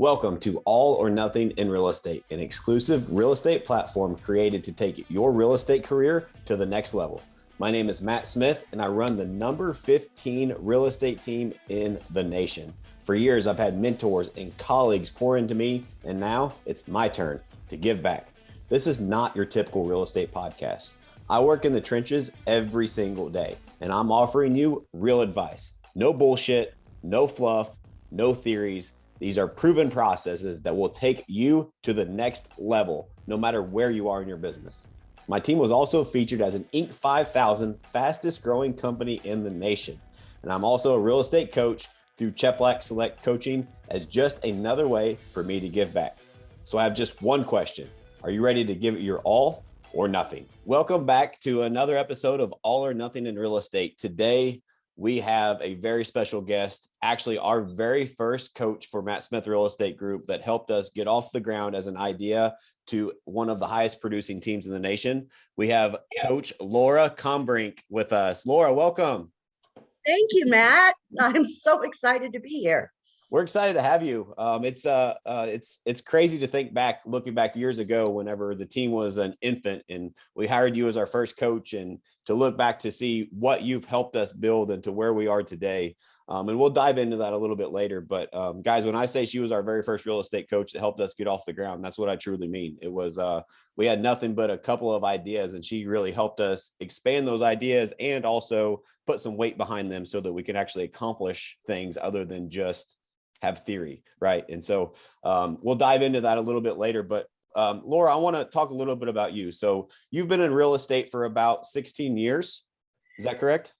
Welcome to All or Nothing in Real Estate, an exclusive real estate platform created to take your real estate career to the next level. My name is Matt Smith, and I run the number 15 real estate team in the nation. For years, I've had mentors and colleagues pour into me, and now it's my turn to give back. This is not your typical real estate podcast. I work in the trenches every single day, and I'm offering you real advice. No bullshit, no fluff, no theories. These are proven processes that will take you to the next level, no matter where you are in your business. My team was also featured as an Inc. 5000 fastest growing company in the nation. And I'm also a real estate coach through Cheplack Select Coaching as just another way for me to give back. So I have just one question. Are you ready to give it your all or nothing? Welcome back to another episode of All or Nothing in Real Estate. Today, we have a very special guest, actually our very first coach for Matt Smith Real Estate Group that helped us get off the ground as an idea to one of the highest producing teams in the nation. We have Coach LAURA KOMBRINK with us. LAURA, welcome. Thank you, Matt. I'm so excited to be here. We're excited to have you. It's crazy to think back, looking back years ago, whenever the team was an infant and we hired you as our first coach, and to look back to see what you've helped us build and to where we are today. And we'll dive into that a little bit later. But guys, when I say she was our very first real estate coach that helped us get off the ground, that's what I truly mean. It was, we had nothing but a couple of ideas, and she really helped us expand those ideas and also put some weight behind them so that we can actually accomplish things other than just have theory, right? And so we'll dive into that a little bit later. But LAURA, I want to talk a little bit about you. So you've been in real estate for about 16 years. Is that correct?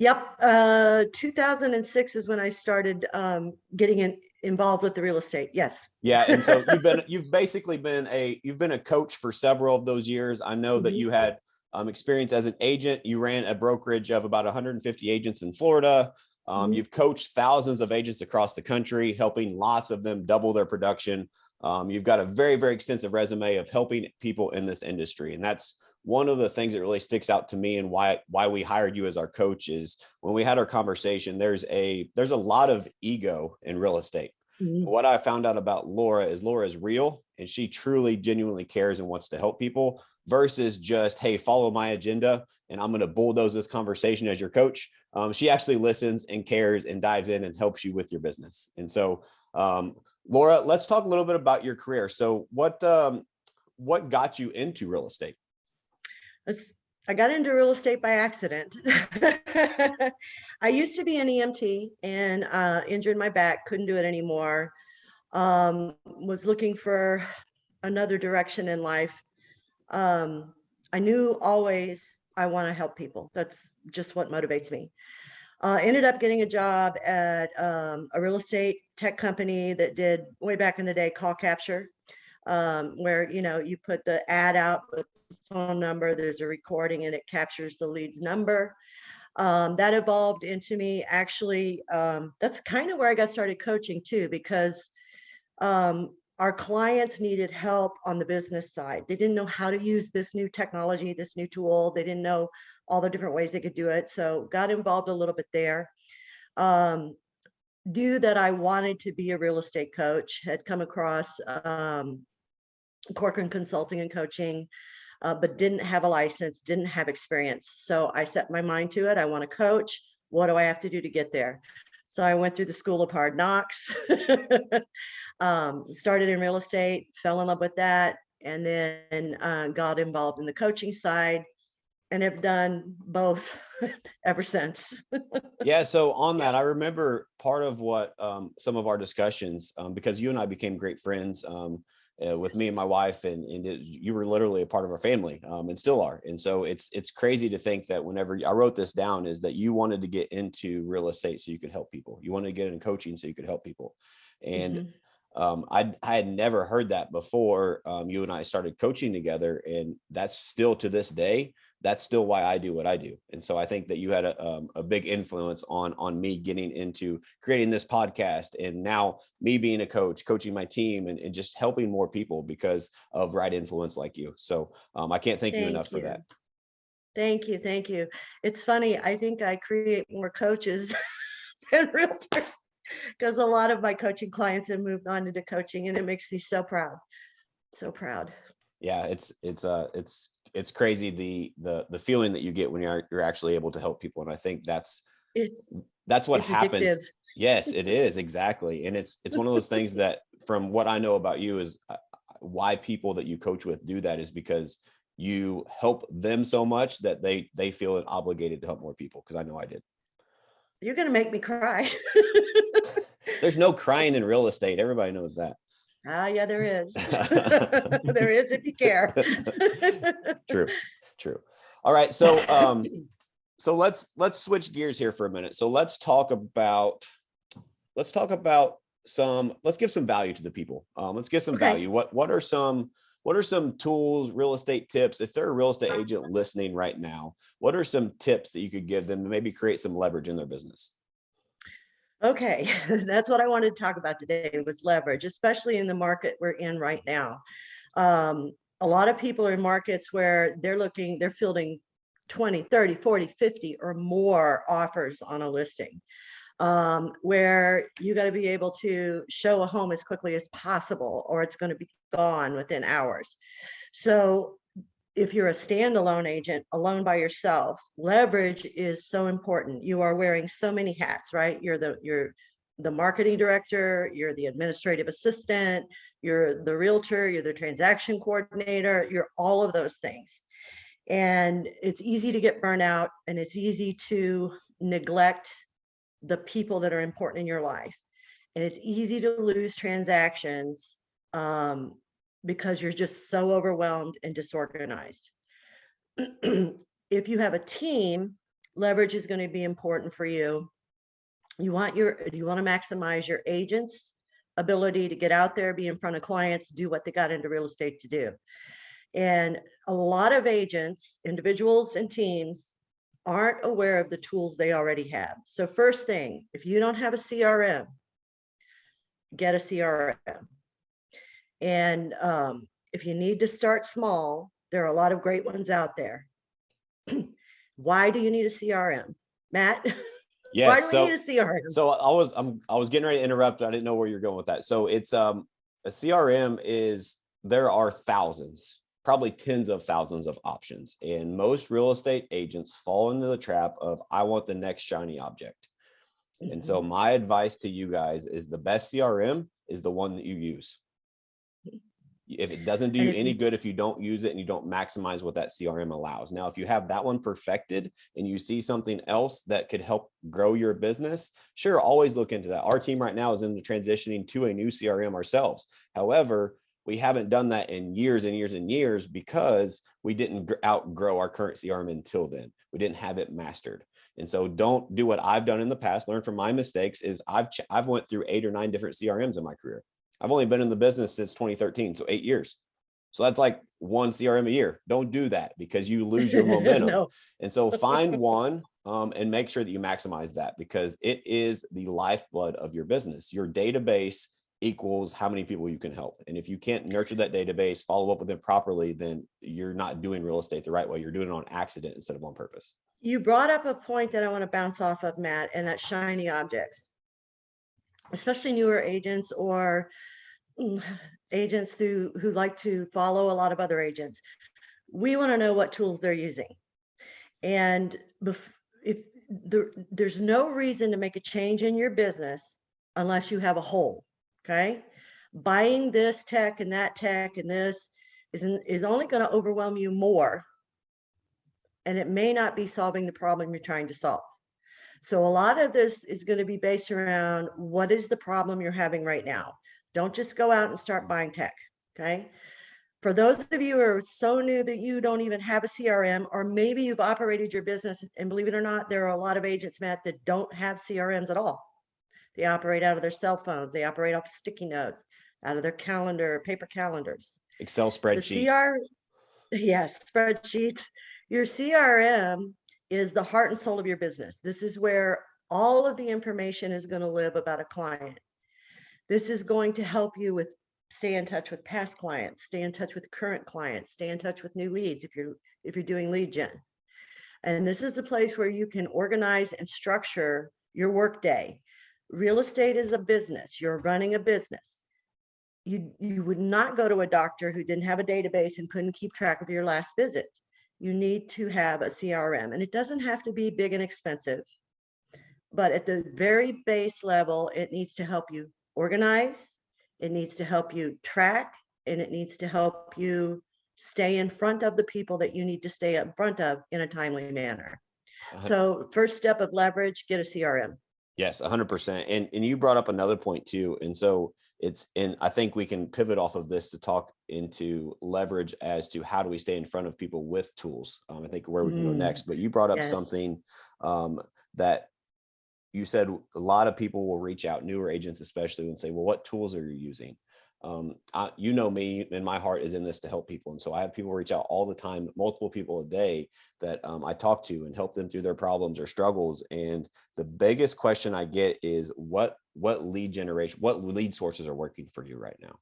Yep. 2006 is when I started getting involved with the real estate. Yes. Yeah. And so you've basically been a coach for several of those years. I know that you had experience as an agent. You ran a brokerage of about 150 agents in Florida. You've coached thousands of agents across the country, helping lots of them double their production. You've got a very, very extensive resume of helping people in this industry. And that's one of the things that really sticks out to me, and why we hired you as our coach is when we had our conversation, there's a lot of ego in real estate. What I found out about LAURA is real, and she truly, genuinely cares and wants to help people versus just, hey, follow my agenda and I'm going to bulldoze this conversation as your coach. She actually listens and cares and dives in and helps you with your business. And so, LAURA, let's talk a little bit about your career. So what got you into real estate? I got into real estate by accident. I used to be an EMT and injured my back, couldn't do it anymore. Was looking for another direction in life. I knew always I want to help people. That's just what motivates me. Ended up getting a job at a real estate tech company that did, way back in the day, call capture, where you put the ad out with the phone number, there's a recording, and it captures the lead's number. That evolved into me actually. That's kind of where I got started coaching too, because our clients needed help on the business side. They didn't know how to use this new technology, this new tool. They didn't know all the different ways they could do it. So got involved a little bit there. Knew that I wanted to be a real estate coach, had come across Corcoran Consulting and Coaching, but didn't have a license, didn't have experience. So I set my mind to it. I want to coach. What do I have to do to get there? So I went through the school of hard knocks, started in real estate, fell in love with that, and then got involved in the coaching side, and have done both ever since. Yeah. So on that, I remember part of what some of our discussions, because you and I became great friends with me and my wife, and you were literally a part of our family and still are. And so it's crazy to think that whenever I wrote this down is that you wanted to get into real estate so you could help people. You wanted to get in coaching so you could help people. And I had never heard that before you and I started coaching together. And that's still, to this day, that's still why I do what I do. And so I think that you had a big influence on me getting into creating this podcast, and now me being a coach, coaching my team, and just helping more people because of right influence like you. So I can't thank you enough for that. Thank you. Thank you. It's funny. I think I create more coaches than realtors. because a lot of my coaching clients have moved on into coaching, and it makes me so proud. So proud. Yeah, it's crazy the feeling that you get when you're actually able to help people. And I think that's what It's happens. addictive. Yes, it is, exactly. And it's one of those things that, from what I know about you, is why people that you coach with do that, is because you help them so much that they feel obligated to help more people. Because I know I did. You're going to make me cry. There's no crying in real estate. Everybody knows that. Yeah, there is. There is, if you care. True. All right. So, so let's switch gears here for a minute. So let's give some value to the people. Let's give some value. What are some tools, real estate tips? If they're a real estate agent listening right now, what are some tips that you could give them to maybe create some leverage in their business? Okay, that's what I wanted to talk about today, was leverage, especially in the market we're in right now. A lot of people are in markets where they're fielding 20, 30, 40, 50 or more offers on a listing, where you got to be able to show a home as quickly as possible, or it's going to be gone within hours. So if you're a standalone agent, alone by yourself, leverage is so important. You are wearing so many hats, right? You're the marketing director, you're the administrative assistant, you're the realtor, you're the transaction coordinator, you're all of those things. And it's easy to get burnt out, and it's easy to neglect the people that are important in your life. And it's easy to lose transactions because you're just so overwhelmed and disorganized. If you have a team, leverage is going to be important for you. You want to maximize your agents' ability to get out there, be in front of clients, do what they got into real estate to do. And a lot of agents, individuals and teams, aren't aware of the tools they already have. So first thing, if you don't have a CRM, get a CRM. And if you need to start small, there are a lot of great ones out there. Why do you need a CRM, Matt? Yes. Why do we need a CRM? So I was getting ready to interrupt. I didn't know where you're going with that. So it's a CRM there are thousands, probably tens of thousands of options, and most real estate agents fall into the trap of, I want the next shiny object. And so my advice to you guys is, the best CRM is the one that you use. If it doesn't do you any good if you don't use it and you don't maximize what that CRM allows. Now, if you have that one perfected and you see something else that could help grow your business, sure, always look into that. Our team right now is in the transitioning to a new CRM ourselves. However, we haven't done that in years and years and years because we didn't outgrow our current CRM until then. We didn't have it mastered. And so don't do what I've done in the past. Learn from my mistakes. Is I've went through 8 or 9 different CRMs in my career. I've only been in the business since 2013, so 8 years. So that's like one CRM a year. Don't do that because you lose your momentum. No. And so find one and make sure that you maximize that, because it is the lifeblood of your business. Your database equals how many people you can help. And if you can't nurture that database, follow up with it properly, then you're not doing real estate the right way. You're doing it on accident instead of on purpose. You brought up a point that I want to bounce off of, Matt, and that's shiny objects, especially newer agents or agents who like to follow a lot of other agents. We want to know what tools they're using. And if there's no reason to make a change in your business unless you have a hole, okay? Buying this tech and that tech and this is only going to overwhelm you more, and it may not be solving the problem you're trying to solve. So a lot of this is going to be based around, what is the problem you're having right now? Don't just go out and start buying tech, okay? For those of you who are so new that you don't even have a CRM, or maybe you've operated your business, and believe it or not, there are a lot of agents, Matt, that don't have CRMs at all. They operate out of their cell phones. They operate off sticky notes, out of their calendar, paper calendars. Excel spreadsheets. Yes, spreadsheets. Your CRM is the heart and soul of your business. This is where all of the information is going to live about a client. This is going to help you with stay in touch with past clients, stay in touch with current clients, stay in touch with new leads if you're doing lead gen. And this is the place where you can organize and structure your workday. Real estate is a business. You're running a business. You would not go to a doctor who didn't have a database and couldn't keep track of your last visit. You need to have a CRM, and it doesn't have to be big and expensive, but at the very base level, it needs to help you organize, it needs to help you track, and it needs to help you stay in front of the people that you need to stay in front of in a timely manner. So first step of leverage, get a CRM. Yes, 100%. And you brought up another point too. And so I think we can pivot off of this to talk into leverage as to how do we stay in front of people with tools. I think where we can go next, but you brought up something that you said a lot of people will reach out, newer agents especially, and say, well, what tools are you using? You know me, and my heart is in this to help people. And so I have people reach out all the time, multiple people a day that I talk to and help them through their problems or struggles. And the biggest question I get is what lead generation, what lead sources are working for you right now?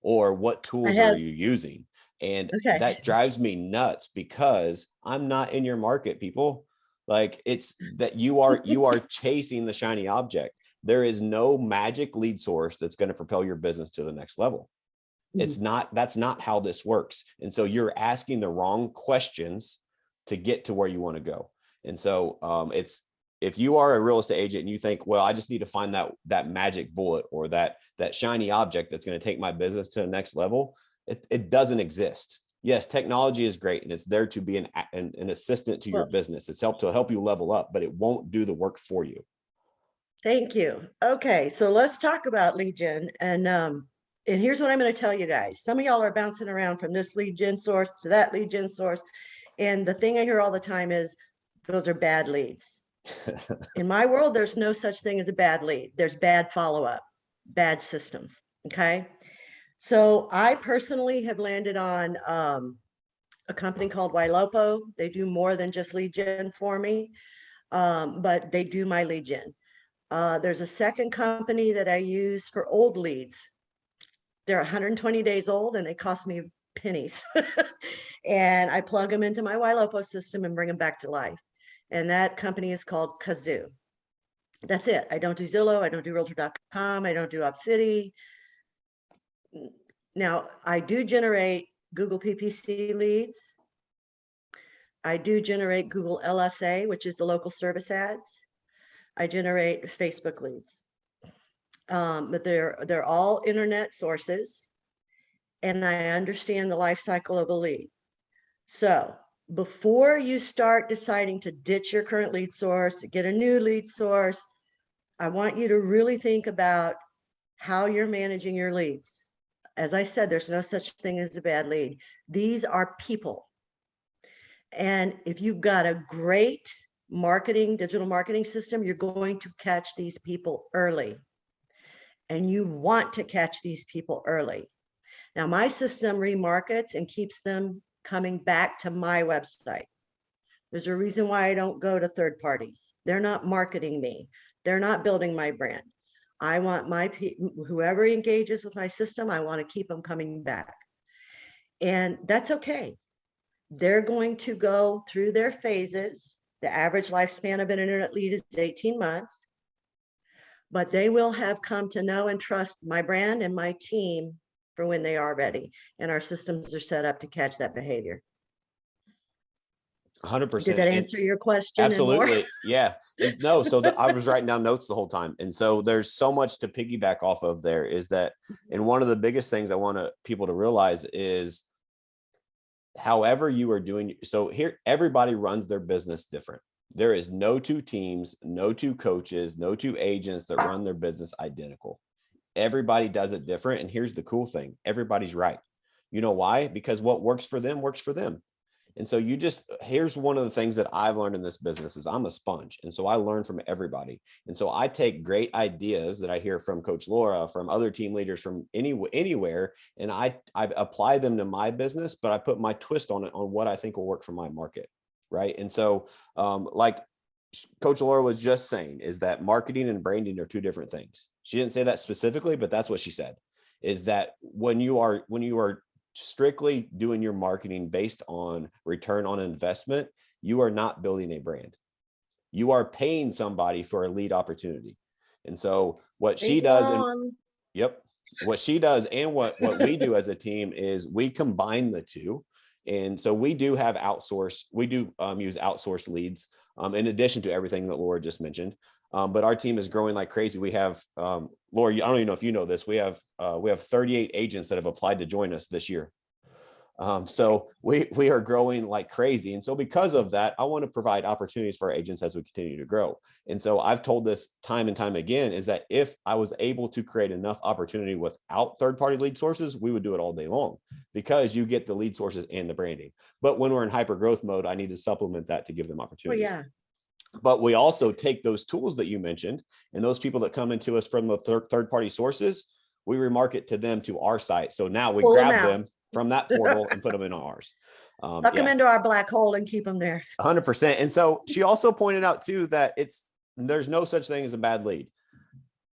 Or what tools are you using? And that drives me nuts because I'm not in your market, people. Like, it's that you are chasing the shiny object. There is no magic lead source that's going to propel your business to the next level. It's not, that's not how this works. And so you're asking the wrong questions to get to where you want to go. And so if you are a real estate agent and you think, well, I just need to find that magic bullet or that shiny object that's going to take my business to the next level, it doesn't exist. Yes, technology is great and it's there to be an assistant to your business. It's to help you level up, but it won't do the work for you. Thank you. Okay, so let's talk about lead gen. And here's what I'm going to tell you guys. Some of y'all are bouncing around from this lead gen source to that lead gen source. And the thing I hear all the time is those are bad leads. In my world, there's no such thing as a bad lead. There's bad follow-up, bad systems. Okay. So I personally have landed on a company called Ylopo. They do more than just lead gen for me, but they do my lead gen. There's a second company that I use for old leads. They're 120 days old and they cost me pennies. And I plug them into my Ylopo system and bring them back to life. And that company is called Kazoo. That's it. I don't do Zillow. I don't do Realtor.com. I don't do OpCity. Now, I do generate Google PPC leads. I do generate Google LSA, which is the local service ads. I generate Facebook leads, but they're all internet sources, and I understand the life cycle of a lead. So before you start deciding to ditch your current lead source, get a new lead source, I want you to really think about how you're managing your leads. As I said, there's no such thing as a bad lead. These are people. And if you've got a great digital marketing system, you're going to catch these people early. And you want to catch these people early. Now, my system remarkets and keeps them coming back to my website. There's a reason why I don't go to third parties. They're not marketing me. They're not building my brand. I want whoever engages with my system, I want to keep them coming back. And that's okay. They're going to go through their phases. The average lifespan of an internet lead is 18 months, but they will have come to know and trust my brand and my team for when they are ready. And our systems are set up to catch that behavior. 100%. Did that answer your question? Absolutely. Yeah. And no, so I was writing down notes the whole time. And so there's so much to piggyback off of there is that, and one of the biggest things I want people to realize is however you are doing. So here, everybody runs their business different. There is no two teams, no two coaches, no two agents that run their business identical. Everybody does it different. And here's the cool thing. Everybody's right. You know why? Because what works for them works for them. And so here's one of the things that I've learned in this business is I'm a sponge. And so I learn from everybody. And so I take great ideas that I hear from Coach Laura, from other team leaders, from anywhere, and I apply them to my business, but I put my twist on it, on what I think will work for my market. Right. And so like Coach Laura was just saying, is that marketing and branding are two different things. She didn't say that specifically, but that's what she said, is that when you are strictly doing your marketing based on return on investment, you are not building a brand. You are paying somebody for a lead opportunity. And so what she Think does, and long. yep, what she does and what we do as a team is we combine the two. And so we do have outsourced, we do use outsourced leads in addition to everything that Laura just mentioned. But our team is growing like crazy. We have, Laura, I don't even know if you know this, we have 38 agents that have applied to join us this year. So we are growing like crazy. And so because of that, I want to provide opportunities for our agents as we continue to grow. And so I've told this time and time again, is that if I was able to create enough opportunity without third-party lead sources, we would do it all day long, because you get the lead sources and the branding. But when we're in hyper growth mode, I need to supplement that to give them opportunities. Oh, yeah. But we also take those tools that you mentioned and those people that come into us from the third-party sources, we remarket to them to our site. So now we grab them from that portal and put them in ours. Suck them into our black hole and keep them there. 100%. And so she also pointed out too that there's no such thing as a bad lead.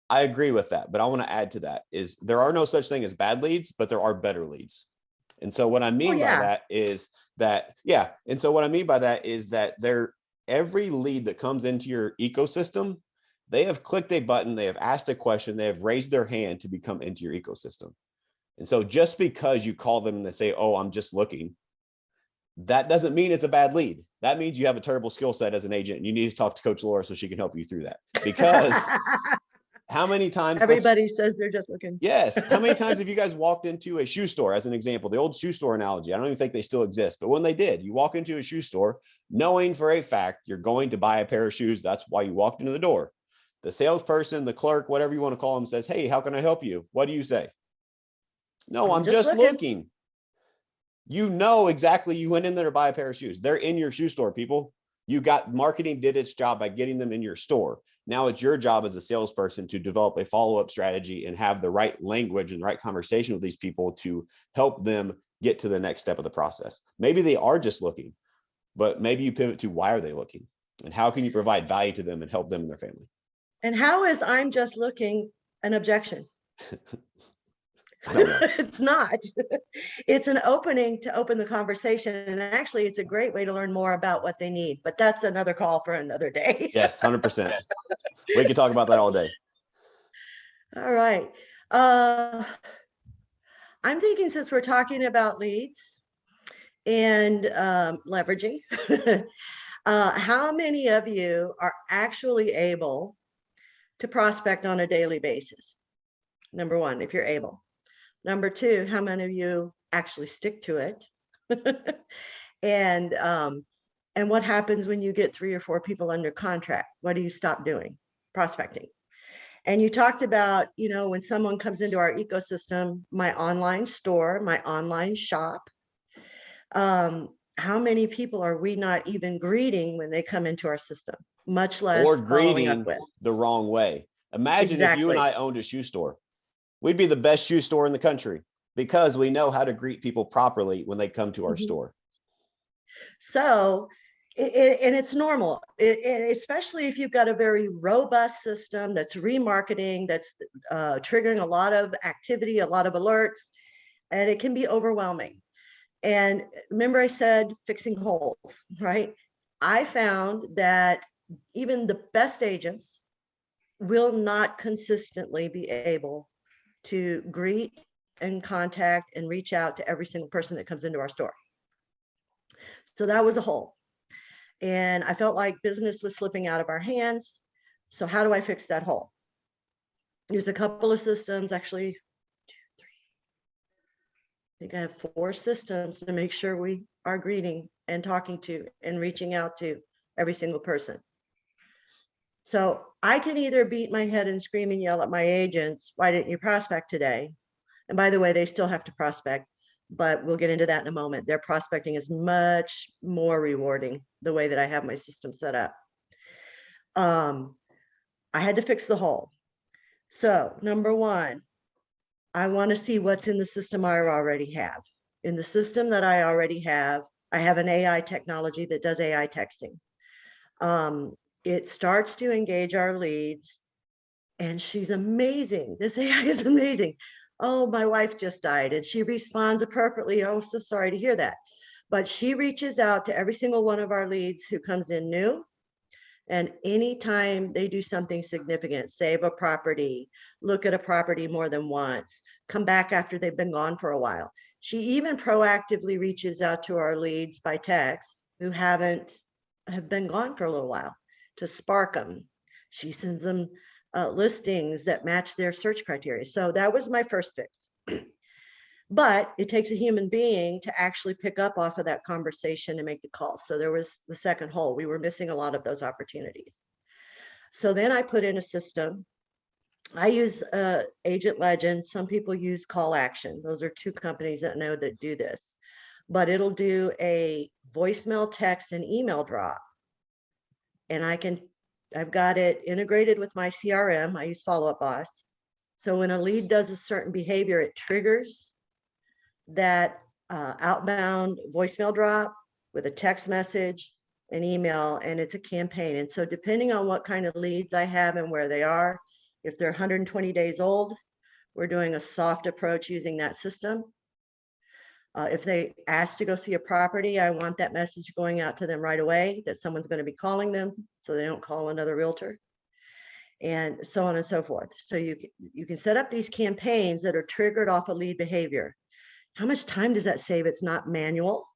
I agree with that, but I want to add to that is there are no such thing as bad leads, but there are better leads. And so what I mean by that is that, and so what I mean by that is that every lead that comes into your ecosystem, they have clicked a button, they have asked a question, they have raised their hand to become into your ecosystem. And so just because you call them and they say, oh, I'm just looking, that doesn't mean it's a bad lead. That means you have a terrible skill set as an agent and you need to talk to Coach Laura so she can help you through that. Because how many times everybody says they're just looking? Yes. How many times have you guys walked into a shoe store, as an example, the old shoe store analogy? I don't even think they still exist, but when they did, you walk into a shoe store knowing for a fact you're going to buy a pair of shoes. That's why you walked into the door. The salesperson, the clerk, whatever you want to call them, says, hey, how can I help you? What do you say? No, I'm just looking. You know exactly, you went in there to buy a pair of shoes. They're in your shoe store, people. Marketing did its job by getting them in your store. Now it's your job as a salesperson to develop a follow-up strategy and have the right language and the right conversation with these people to help them get to the next step of the process. Maybe they are just looking, but maybe you pivot to why are they looking and how can you provide value to them and help them and their family? And how is I'm just looking an objection? It's not. It's an opening to open the conversation. And actually, it's a great way to learn more about what they need. But that's another call for another day. Yes, 100%. We could talk about that all day. All right. I'm thinking, since we're talking about leads and leveraging, how many of you are actually able to prospect on a daily basis? Number one, if you're able. Number two, how many of you actually stick to it? And what happens when you get 3 or 4 people under contract? What do you stop doing? Prospecting. And you talked about, when someone comes into our ecosystem, my online store, my online shop, how many people are we not even greeting when they come into our system, much less or greeting up with the wrong way? Imagine if you and I owned a shoe store. We'd be the best shoe store in the country because we know how to greet people properly when they come to our store. So, and it's normal, especially if you've got a very robust system that's remarketing, that's triggering a lot of activity, a lot of alerts, and it can be overwhelming. And remember I said fixing holes, right? I found that even the best agents will not consistently be able to greet and contact and reach out to every single person that comes into our store. So that was a hole. And I felt like business was slipping out of our hands. So how do I fix that hole? There's a couple of systems, actually 2, 3. I think I have 4 systems to make sure we are greeting and talking to and reaching out to every single person. So I can either beat my head and scream and yell at my agents, why didn't you prospect today? And by the way, they still have to prospect, but we'll get into that in a moment. Their prospecting is much more rewarding the way that I have my system set up. I had to fix the hole. So number one, I want to see what's in the system I already have. In the system that I already have, I have an AI technology that does AI texting. It starts to engage our leads, and she's amazing. This AI is amazing. Oh, my wife just died, and she responds appropriately. Oh, so sorry to hear that. But she reaches out to every single one of our leads who comes in new, And anytime they do something significant, save a property, look at a property more than once, come back after they've been gone for a while. She even proactively reaches out to our leads by text who have been gone for a little while to spark them. She sends them listings that match their search criteria. So that was my first fix. But it takes a human being to actually pick up off of that conversation and make the call. So there was the second hole. We were missing a lot of those opportunities. So then I put in a system. I use Agent Legend. Some people use Call Action. Those are two companies that know that do this. But it'll do a voicemail, text, and email drop. And I've got it integrated with my CRM. I use Follow Up Boss. So when a lead does a certain behavior, it triggers that outbound voicemail drop with a text message, an email, and it's a campaign. And so depending on what kind of leads I have and where they are, if they're 120 days old, we're doing a soft approach using that system. If they ask to go see a property, I want that message going out to them right away that someone's going to be calling them so they don't call another realtor, and so on and so forth. So you can set up these campaigns that are triggered off of lead behavior. How much time does that save? It's not manual.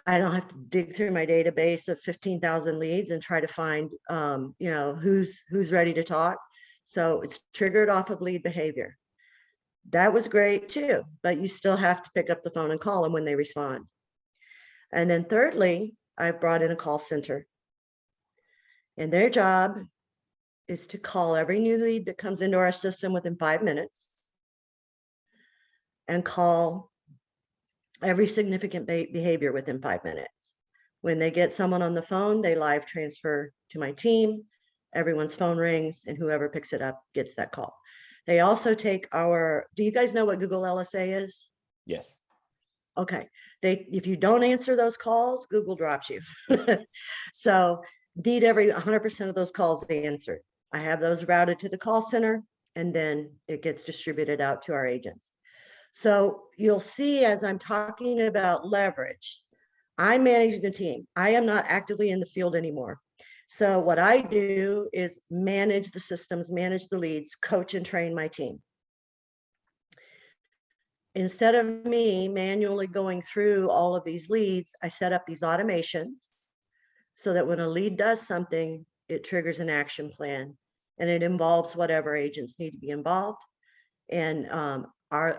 I don't have to dig through my database of 15,000 leads and try to find, who's ready to talk. So it's triggered off of lead behavior. That was great too, but you still have to pick up the phone and call them when they respond. And then thirdly, I've brought in a call center, and their job is to call every new lead that comes into our system within 5 minutes, and call every significant behavior within 5 minutes. When they get someone on the phone, they live transfer to my team. Everyone's phone rings, and whoever picks it up gets that call. They also take do you guys know what Google LSA is? Yes. Okay. If you don't answer those calls, Google drops you. So need every 100% of those calls they answered. I have those routed to the call center, and then it gets distributed out to our agents. So you'll see as I'm talking about leverage, I manage the team. I am not actively in the field anymore. So what I do is manage the systems, manage the leads, coach and train my team. Instead of me manually going through all of these leads, I set up these automations so that when a lead does something, it triggers an action plan, and it involves whatever agents need to be involved. And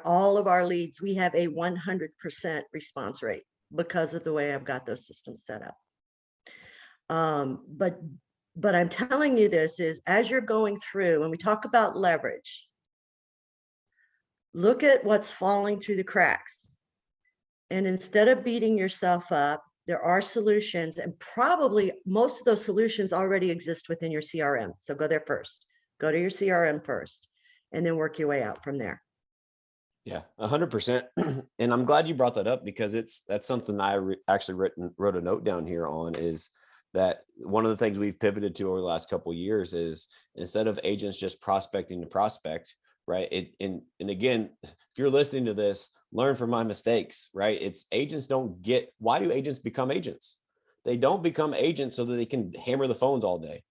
all of our leads, we have a 100% response rate because of the way I've got those systems set up. But I'm telling you this is, as you're going through, when we talk about leverage, look at what's falling through the cracks. And instead of beating yourself up, there are solutions, and probably most of those solutions already exist within your CRM. So go there first, go to your CRM first, and then work your way out from there. Yeah, 100%. And I'm glad you brought that up, because that's something I actually wrote a note down here on, is that one of the things we've pivoted to over the last couple of years is, instead of agents just prospecting to prospect, right? And again, if you're listening to this, learn from my mistakes, right? It's agents don't get, why do agents become agents? They don't become agents so that they can hammer the phones all day.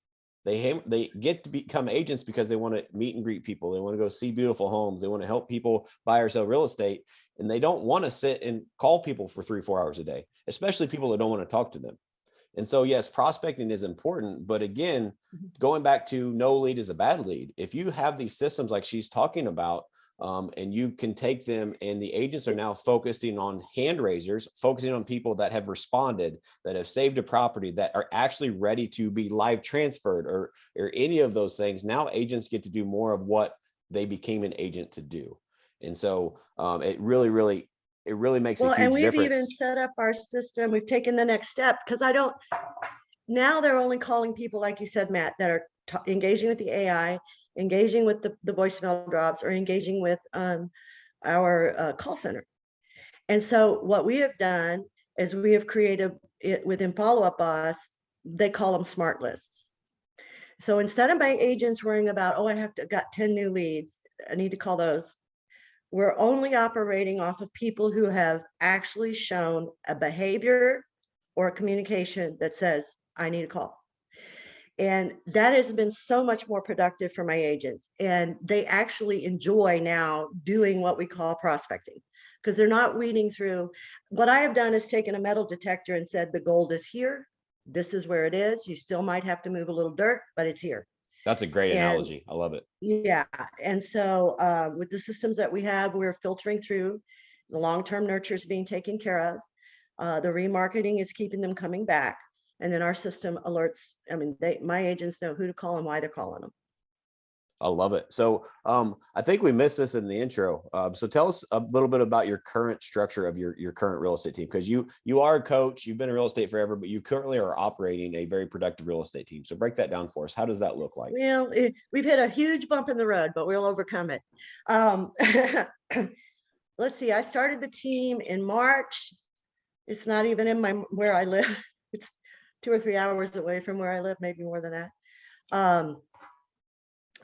They get to become agents because they want to meet and greet people. They want to go see beautiful homes. They want to help people buy or sell real estate. And they don't want to sit and call people for 3-4 hours a day, especially people that don't want to talk to them. And so, yes, prospecting is important. But again, going back to no lead is a bad lead. If you have these systems like she's talking about, and you can take them, and the agents are now focusing on hand raisers, focusing on people that have responded, that have saved a property, that are actually ready to be live transferred, or any of those things. Now agents get to do more of what they became an agent to do. And so it really makes a huge difference. And we've even set up our system. We've taken the next step, because now they're only calling people, like you said, Matt, that are engaging with the AI, engaging with the voicemail drops, or engaging with our call center. And so what we have done is we have created it within Follow Up Boss. They call them smart lists. So instead of my agents worrying about, got 10 new leads, I need to call those, we're only operating off of people who have actually shown a behavior or a communication that says, I need a call. And that has been so much more productive for my agents. And they actually enjoy now doing what we call prospecting, because they're not weeding through. What I have done is taken a metal detector and said, the gold is here. This is where it is. You still might have to move a little dirt, but it's here. That's a great And analogy. I love it. yeah. And so with the systems that we have, we're filtering through. The long-term nurture is being taken care of. The remarketing is keeping them coming back. And then our system alerts. I mean, my agents know who to call and why they're calling them. I love it. So I think we missed this in the intro. So tell us a little bit about your current structure of your current real estate team, because you are a coach, you've been in real estate forever, but you currently are operating a very productive real estate team. So break that down for us. How does that look like? Well, we've hit a huge bump in the road, but we'll overcome it. Let's see. I started the team in March. It's not even in where I live. It's 2 or 3 hours away from where I live, maybe more than that.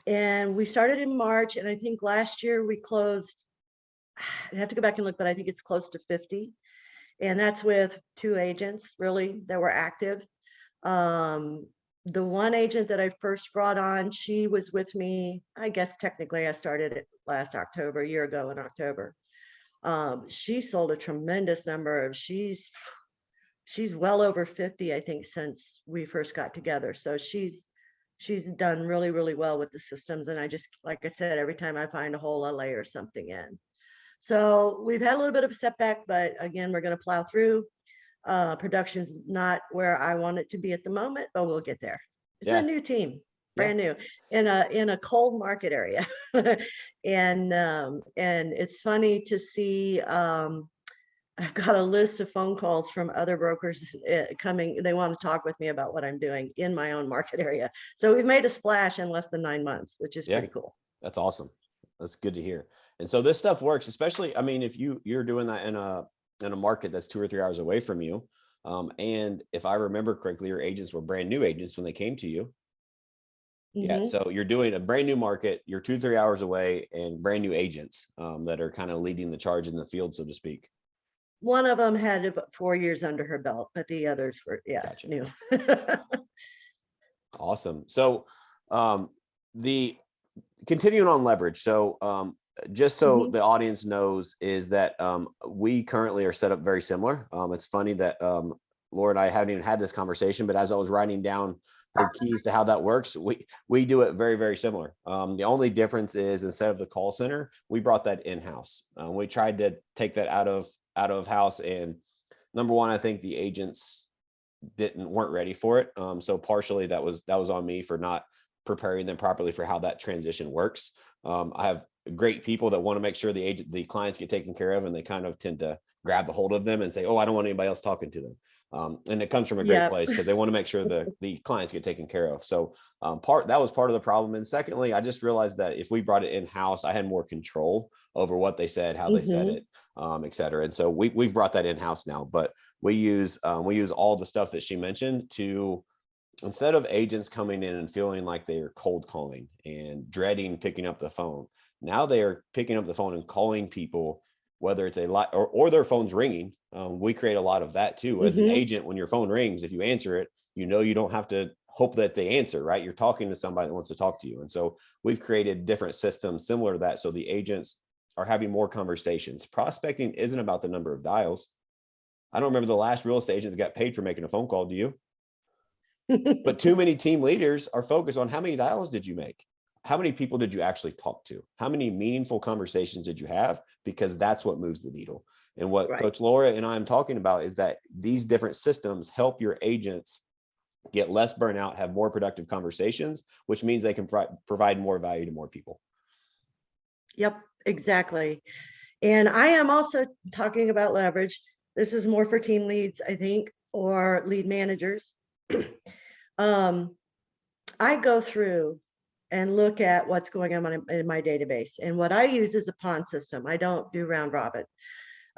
And we started in March, and I think last year we closed, I'd have to go back and look, but I think it's close to 50. And that's with 2 agents really that were active. The one agent that I first brought on, she was with me, I guess technically I started it last October, a year ago in October. She sold a tremendous number of, she's well over 50, I think, since we first got together. So she's done really, really well with the systems. And I just, like I said, every time I find a hole, I layer something in. So we've had a little bit of a setback, but again, we're going to plow through. Production's not where I want it to be at the moment, but we'll get there. It's a new team, brand new, in a cold market area. And it's funny to see, I've got a list of phone calls from other brokers coming. They want to talk with me about what I'm doing in my own market area. So we've made a splash in less than 9 months, which is pretty cool. That's awesome. That's good to hear. And so this stuff works, especially, I mean, if you're doing that in a market that's 2 or 3 hours away from you. And if I remember correctly, your agents were brand new agents when they came to you. Yeah. So you're doing a brand new market, you're 2 or 3 hours away, and brand new agents that are kind of leading the charge in the field, so to speak. One of them had about 4 years under her belt, but the others were, Gotcha. new. Awesome. So the continuing on leverage. So just so the audience knows is that we currently are set up very similar. It's funny that Laura and I haven't even had this conversation, but as I was writing down her keys to how that works, we do it very, very similar. The only difference is instead of the call center, we brought that in-house. We tried to take that out of house, and number one, I think the agents weren't ready for it. So partially that was on me for not preparing them properly for how that transition works. I have great people that want to make sure the clients get taken care of, and they kind of tend to grab a hold of them and say, oh, I don't want anybody else talking to them. And it comes from a great place because they want to make sure the clients get taken care of. So that was part of the problem. And secondly, I just realized that if we brought it in-house, I had more control over what they said, how they said it, et cetera. And so we've brought that in-house now, but we use all the stuff that she mentioned to, instead of agents coming in and feeling like they are cold calling and dreading picking up the phone, now they are picking up the phone and calling people, whether it's a lot or their phone's ringing. We create a lot of that too. As an agent, when your phone rings, if you answer it, you don't have to hope that they answer, right? You're talking to somebody that wants to talk to you. And so we've created different systems similar to that. So the agents are having more conversations. Prospecting isn't about the number of dials. I don't remember the last real estate agent that got paid for making a phone call. Do you? But too many team leaders are focused on how many dials did you make? How many people did you actually talk to? How many meaningful conversations did you have? Because that's what moves the needle. And what Coach Laura and I am talking about is that these different systems help your agents get less burnout, have more productive conversations, which means they can provide more value to more people. Yep, exactly. And I am also talking about leverage. This is more for team leads, I think, or lead managers. I go through and look at what's going on in my database. And what I use is a pond system. I don't do round robin.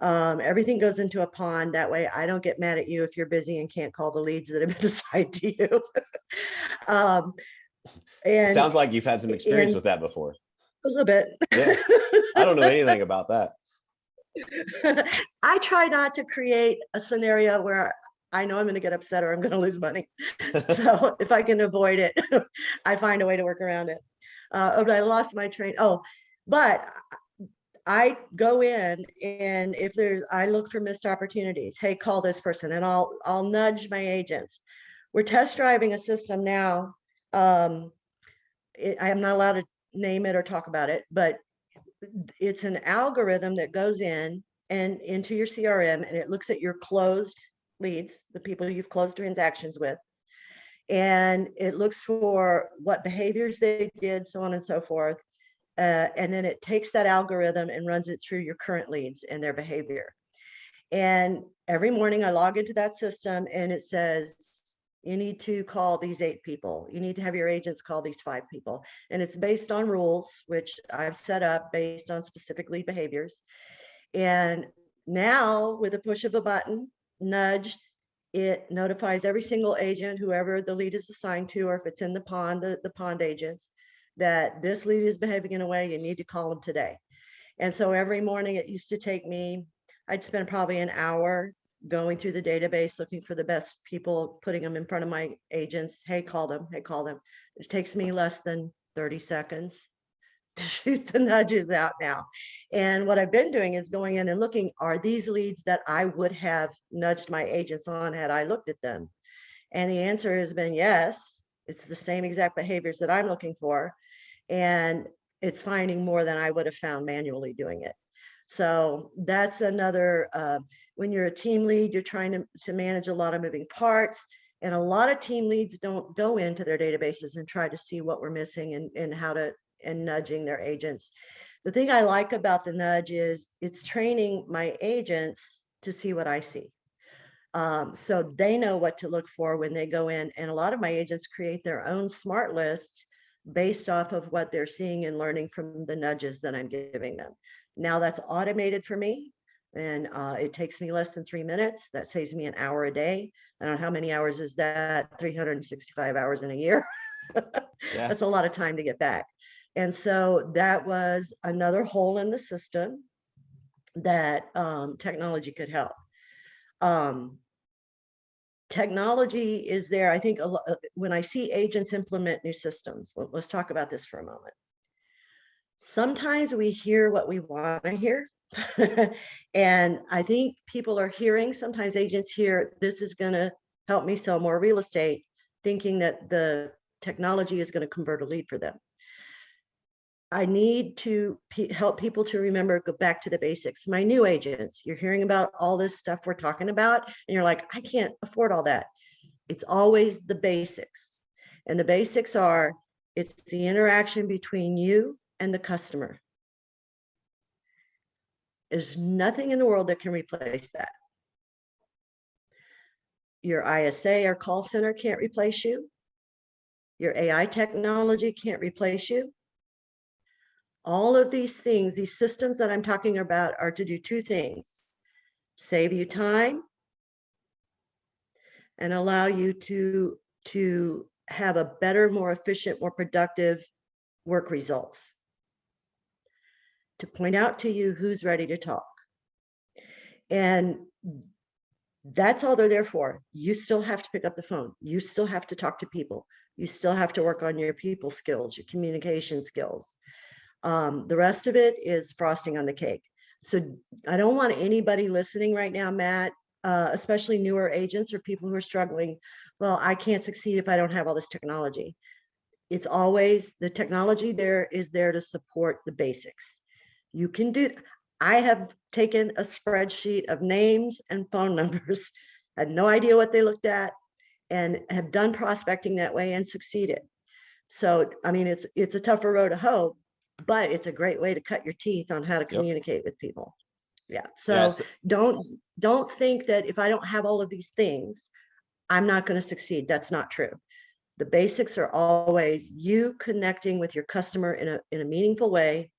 Everything goes into a pond. That way I don't get mad at you if you're busy and can't call the leads that have been assigned to you. And sounds like you've had some experience with that before. A little bit. Yeah. I don't know anything about that. I try not to create a scenario where I know I'm going to get upset or I'm going to lose money. So if I can avoid it, I find a way to work around it. But I lost my train. Oh, but I go in, and if I look for missed opportunities. Hey, call this person, and I'll nudge my agents. We're test driving a system now. I am not allowed to name it or talk about it, but it's an algorithm that goes in and into your CRM, and it looks at your closed leads, the people you've closed transactions with, and it looks for what behaviors they did, so on and so forth. And then it takes that algorithm and runs it through your current leads and their behavior. And every morning I log into that system, and it says, you need to call these 8 people. You need to have your agents call these 5 people. And it's based on rules, which I've set up based on specific lead behaviors. And now with a push of a button, nudge, it notifies every single agent, whoever the lead is assigned to, or if it's in the pond, the pond agents, that this lead is behaving in a way you need to call them today. And so every morning it used to take me, I'd spend probably an hour going through the database, looking for the best people, putting them in front of my agents. Hey, call them. Hey, call them. It takes me less than 30 seconds to shoot the nudges out now. And what I've been doing is going in and looking, are these leads that I would have nudged my agents on had I looked at them? And the answer has been yes. It's the same exact behaviors that I'm looking for. And it's finding more than I would have found manually doing it. So that's another, when you're a team lead, you're trying to manage a lot of moving parts. And a lot of team leads don't go into their databases and try to see what we're missing and how to, and nudging their agents. The thing I like about the nudge is it's training my agents to see what I see. So they know what to look for when they go in. And a lot of my agents create their own smart lists based off of what they're seeing and learning from the nudges that I'm giving them. Now that's automated for me, and it takes me less than 3 minutes. That saves me an hour a day. I don't know how many hours is that, 365 hours in a year. Yeah. That's a lot of time to get back. And so that was another hole in the system that technology could help. Technology is there. I think when I see agents implement new systems, let's talk about this for a moment. Sometimes we hear what we want to hear. And I think people are hearing, sometimes agents hear, this is going to help me sell more real estate, thinking that the technology is going to convert a lead for them. I need to help people to remember, go back to the basics. My new agents, you're hearing about all this stuff we're talking about, and you're like, I can't afford all that. It's always the basics. And the basics are, it's the interaction between you and the customer. There's nothing in the world that can replace that. Your ISA or call center can't replace you. Your AI technology can't replace you. All of these things, these systems that I'm talking about, are to do 2 things: save you time and allow you to have a better, more efficient, more productive work results. To point out to you who's ready to talk. And that's all they're there for. You still have to pick up the phone. You still have to talk to people. You still have to work on your people skills, your communication skills. The rest of it is frosting on the cake. So I don't want anybody listening right now, Matt, especially newer agents or people who are struggling. Well, I can't succeed if I don't have all this technology. It's always the technology there is there to support the basics. You can do. I have taken a spreadsheet of names and phone numbers, had no idea what they looked at, and have done prospecting that way and succeeded. So, I mean, it's a tougher road to hoe, but it's a great way to cut your teeth on how to communicate with people. Yeah. So Yes. don't think that if I don't have all of these things, I'm not going to succeed. That's not true. The basics are always you connecting with your customer in a meaningful way,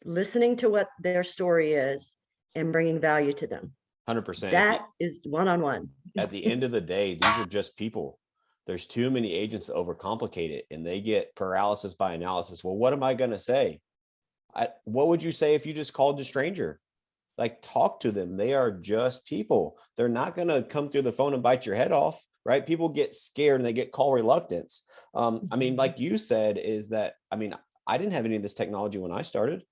listening to what their story is, and bringing value to them. 100%. That is one-on-one. At the end of the day, these are just people. There's too many agents that overcomplicate it, and they get paralysis by analysis. Well, what am I going to say? What would you say if you just called a stranger? Like, talk to them. They are just people. They're not going to come through the phone and bite your head off, right? People get scared and they get call reluctance. I mean, like you said, is that, I mean, I didn't have any of this technology when I started.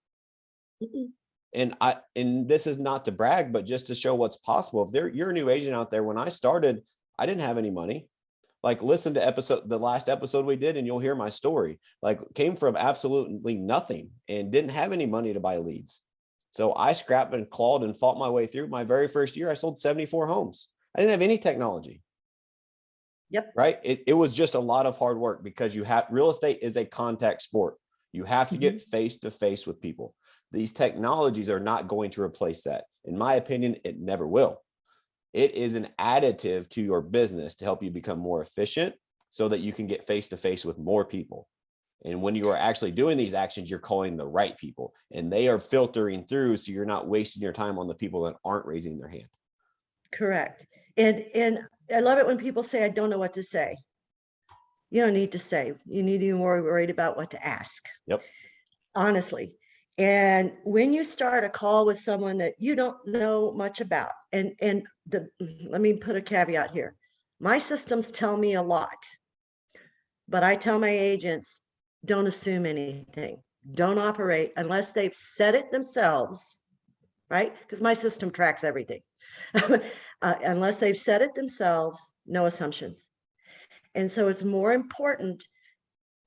Mhm. And this is not to brag, but just to show what's possible. If you're a new agent out there, when I started, I didn't have any money. Like, listen to the last episode we did, and you'll hear my story. Like, came from absolutely nothing and didn't have any money to buy leads. So I scrapped and clawed and fought my way through. My very first year, I sold 74 homes. I didn't have any technology. Yep. Right. It was just a lot of hard work, because real estate is a contact sport. You have to get face to face with people. These technologies are not going to replace that. In my opinion, it never will. It is an additive to your business to help you become more efficient, so that you can get face to face with more people. And when you are actually doing these actions, you're calling the right people, and they are filtering through. So you're not wasting your time on the people that aren't raising their hand. Correct. And I love it when people say, I don't know what to say. You don't need to say. You need to be more worried about what to ask. Yep. Honestly. And when you start a call with someone that you don't know much about, let me put a caveat here. My systems tell me a lot, but I tell my agents, don't assume anything. Don't operate unless they've said it themselves, right? Because my system tracks everything. Unless they've said it themselves, no assumptions. And so it's more important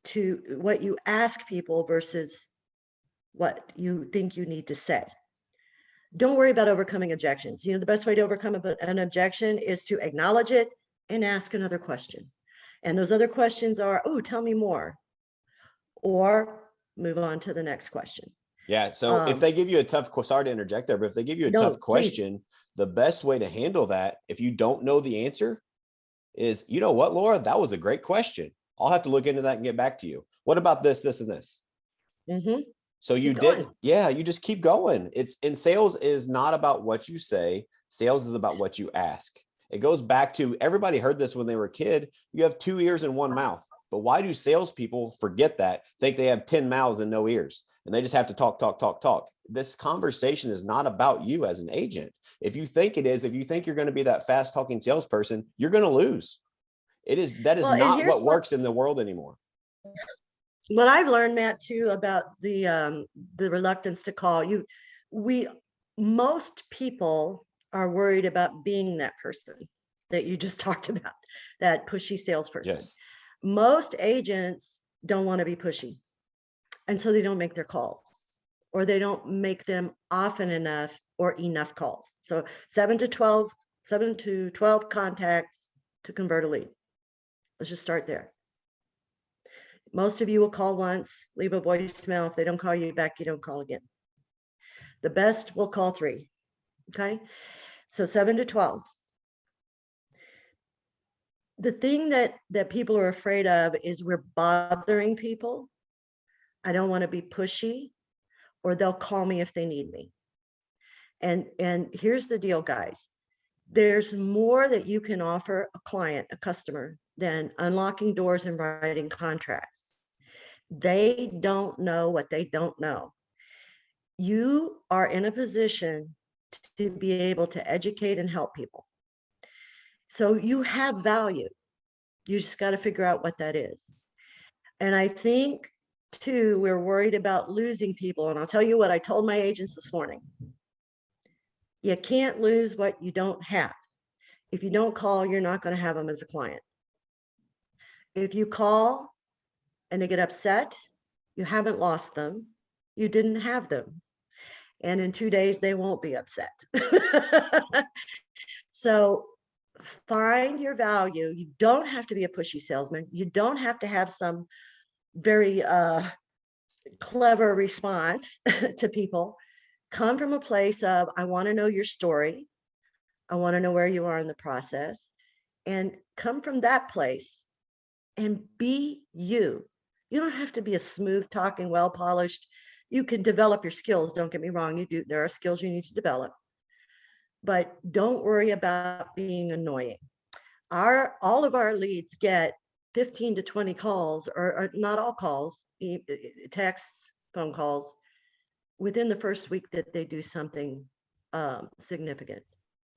to what you ask people versus what you think you need to say. Don't worry about overcoming objections. The best way to overcome an objection is to acknowledge it and ask another question. And those other questions are, oh, tell me more, or move on to the next question. Yeah. So if they give you a tough, sorry to interject there, but if they give you a tough question, please, the best way to handle that, if you don't know the answer, is, you know what, Laura, that was a great question. I'll have to look into that and get back to you. What about this, this, and this? So you didn't, you just keep going. In sales is not about what you say. Sales is about what you ask. It goes back to, everybody heard this when they were a kid. You have 2 ears and 1 mouth. But why do salespeople forget that? Think they have 10 mouths and no ears, and they just have to talk, talk, talk, talk. This conversation is not about you as an agent. If you think it is, if you think you're going to be that fast talking salesperson, you're going to lose. That is not what works in the world anymore. What I've learned, Matt, too, about the reluctance to call, most people are worried about being that person that you just talked about, that pushy salesperson. Yes. Most agents don't want to be pushy, and so they don't make their calls, or they don't make them often enough or enough calls. So 7 to 12 contacts to convert a lead. Let's just start there. Most of you will call once, leave a voicemail. If they don't call you back, you don't call again. The best will call 3. Okay. So 7 to 12. The thing that people are afraid of is we're bothering people. I don't want to be pushy, or they'll call me if they need me. And here's the deal, guys. There's more that you can offer a client, a customer, than unlocking doors and writing contracts. They don't know what they don't know. You are in a position to be able to educate and help people. So you have value. You just got to figure out what that is. And I think, too, we're worried about losing people. And I'll tell you what I told my agents this morning. You can't lose what you don't have. If you don't call, you're not going to have them as a client. If you call and they get upset, you haven't lost them. You didn't have them. And in 2 days, they won't be upset. So find your value. You don't have to be a pushy salesman. You don't have to have some very clever response to people. Come from a place of, I want to know your story. I want to know where you are in the process, and come from that place and be you. You don't have to be a smooth talking, well polished. You can develop your skills. Don't get me wrong. There are skills you need to develop, but don't worry about being annoying. All of our leads get 15 to 20 calls, or not all calls, texts, phone calls, within the first week that they do something significant.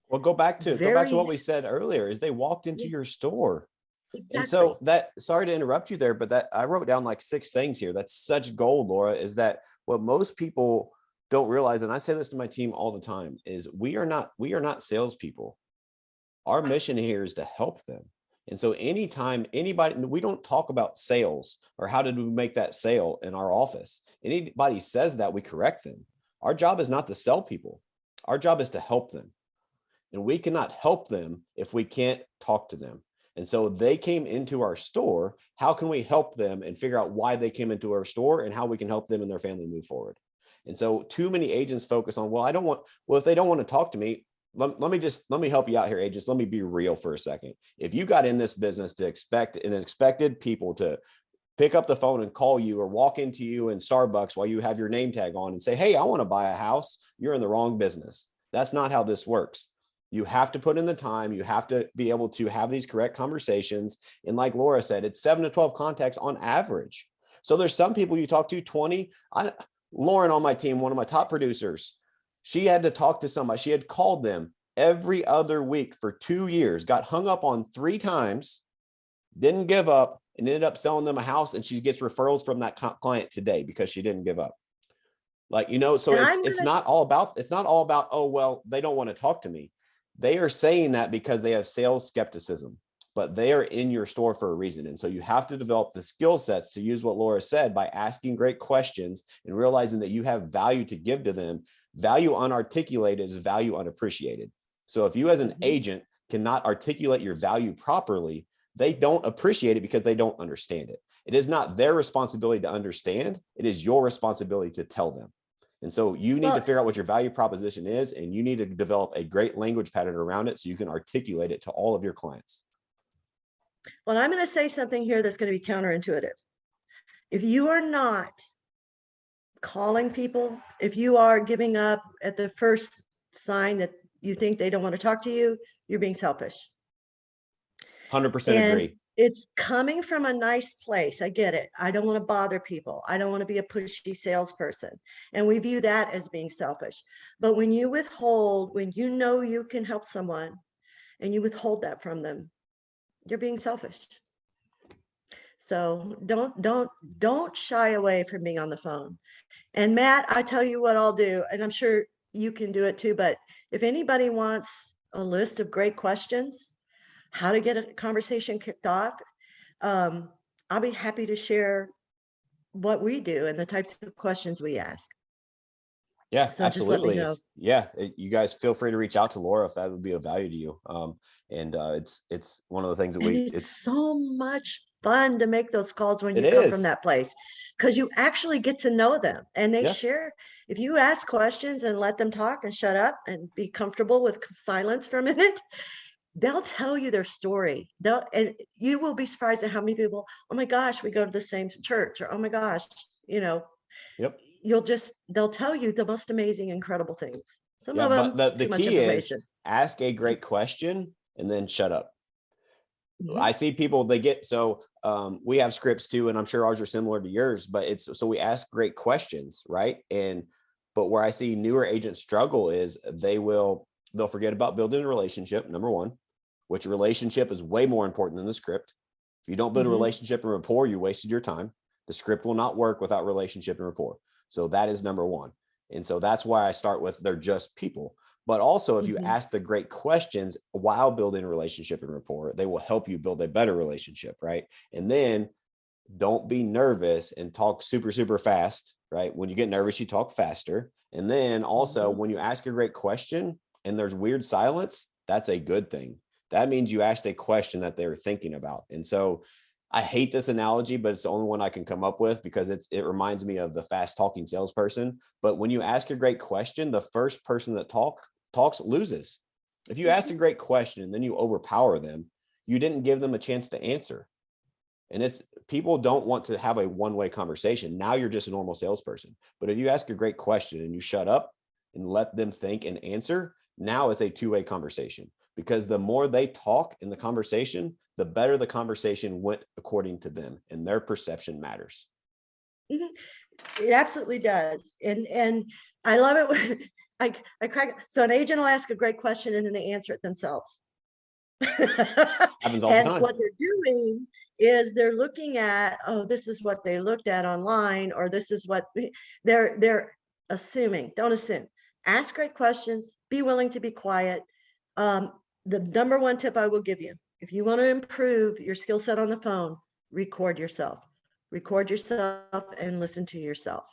Well, go back to Very what we said earlier, is they walked into your store. And exactly. so that, sorry to interrupt you there, but that I wrote down like 6 things here. That's such gold, Laura, is that what most people don't realize, and I say this to my team all the time, is we are not salespeople. Our mission here is to help them. And so anytime anybody, we don't talk about sales or how did we make that sale in our office. Anybody says that, we correct them. Our job is not to sell people. Our job is to help them. And we cannot help them if we can't talk to them. And so they came into our store. How can we help them and figure out why they came into our store and how we can help them and their family move forward? And so too many agents focus on, well, if they don't want to talk to me, let me help you out here, agents. Let me be real for a second. If you got in this business to expected people to pick up the phone and call you or walk into you in Starbucks while you have your name tag on and say, hey, I want to buy a house, you're in the wrong business. That's not how this works. You have to put in the time. You have to be able to have these correct conversations. And like Laura said, it's 7 to 12 contacts on average. So there's some people you talk to 20. Lauren on my team, one of my top producers, she had to talk to somebody. She had called them every other week for 2 years, got hung up on 3 times, didn't give up, and ended up selling them a house. And she gets referrals from that client today because she didn't give up. Like, so it's not all about, oh, well, they don't want to talk to me. They are saying that because they have sales skepticism, but they are in your store for a reason. And so you have to develop the skill sets to use what Laura said by asking great questions and realizing that you have value to give to them. Value unarticulated is value unappreciated. So if you as an agent cannot articulate your value properly, they don't appreciate it because they don't understand it. It is not their responsibility to understand. It is your responsibility to tell them. And so you need to figure out what your value proposition is, and you need to develop a great language pattern around it so you can articulate it to all of your clients. Well, I'm going to say something here that's going to be counterintuitive. If you are not calling people, if you are giving up at the first sign that you think they don't want to talk to you, you're being selfish. 100% agree. It's coming from a nice place. I get it. I don't want to bother people. I don't want to be a pushy salesperson. And we view that as being selfish. But when you withhold, when you know you can help someone and you withhold that from them, you're being selfish. So don't shy away from being on the phone. And Matt, I tell you what I'll do, and I'm sure you can do it too, but if anybody wants a list of great questions, how to get a conversation kicked off, I'll be happy to share what we do and the types of questions we ask. Yeah, So absolutely. Just let me know. You guys feel free to reach out to Laura if that would be of value to you. It's one of the things that It's so much fun to make those calls when you come from that place, because you actually get to know them and they share. If you ask questions and let them talk and shut up and be comfortable with silence for a minute, they'll tell you their story. And you will be surprised at how many people, oh my gosh, we go to the same church, or oh my gosh, they'll tell you the most amazing, incredible things. Some of them, but the too much key information. is ask a great question and then shut up. I see people, we have scripts too, and I'm sure ours are similar to yours, but so we ask great questions, right? But where I see newer agents struggle is they'll forget about building a relationship, number one, which relationship is way more important than the script. If you don't build a relationship and rapport, you wasted your time. The script will not work without relationship and rapport. So that is number one. And so that's why I start with they're just people. But also, if you ask the great questions while building a relationship and rapport, they will help you build a better relationship, right? And then don't be nervous and talk super, super fast, right? When you get nervous, you talk faster. And then also, when you ask a great question and there's weird silence, that's a good thing. That means you asked a question that they're thinking about. And so I hate this analogy, but it's the only one I can come up with because it reminds me of the fast talking salesperson. But when you ask a great question, the first person that talks loses. If you ask a great question and then you overpower them, you didn't give them a chance to answer. And people don't want to have a one-way conversation. Now you're just a normal salesperson. But if you ask a great question and you shut up and let them think and answer, now it's a two-way conversation. Because the more they talk in the conversation, the better the conversation went according to them, and their perception matters. It absolutely does. And I love it I crack. So an agent will ask a great question and then they answer it themselves. Happens all the And time. what they're doing is they're looking at, oh, this is what they looked at online, or this is what they're assuming. Don't assume. Ask great questions. Be willing to be quiet. The number one tip I will give you, if you want to improve your skill set on the phone, record yourself. Record yourself and listen to yourself,